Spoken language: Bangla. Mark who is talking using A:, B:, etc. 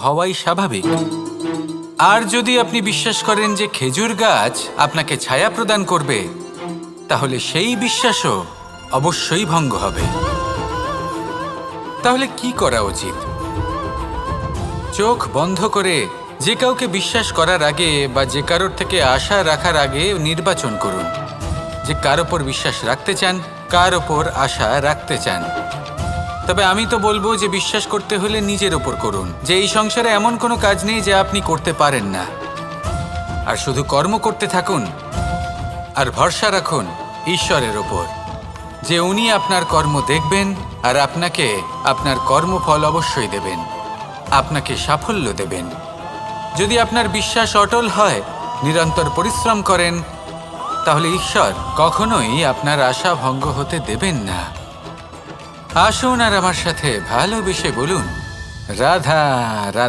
A: হওয়াই স্বাভাবিক। আর যদি আপনি বিশ্বাস করেন যে খেজুর গাছ আপনাকে ছায়া প্রদান করবে, তাহলে সেই বিশ্বাসও অবশ্যই ভঙ্গ হবে। তাহলে কি করা উচিত? চোখ বন্ধ করে যে কাউকে বিশ্বাস করার আগে বা যে কারোর থেকে আশা রাখার আগে নির্বাচন করুন যে কার ওপর বিশ্বাস রাখতে চান, কার ওপর আশা রাখতে চান। তবে আমি তো বলবো যে বিশ্বাস করতে হলে নিজের ওপর করুন, যে এই সংসারে এমন কোনো কাজ নেই যা আপনি করতে পারেন না। আর শুধু কর্ম করতে থাকুন আর ভরসা রাখুন ঈশ্বরের ওপর, যে উনি আপনার কর্ম দেখবেন আর আপনাকে আপনার কর্মফল অবশ্যই দেবেন, আপনাকে সাফল্য দেবেন। যদি আপনার বিশ্বাস অটল হয়, নিরন্তর পরিশ্রম করেন, তাহলে ঈশ্বর কখনোই আপনার আশা ভঙ্গ হতে দেবেন না। আসুন আর আমার সাথে ভালোবেসে বলুন, রাধা রাধা।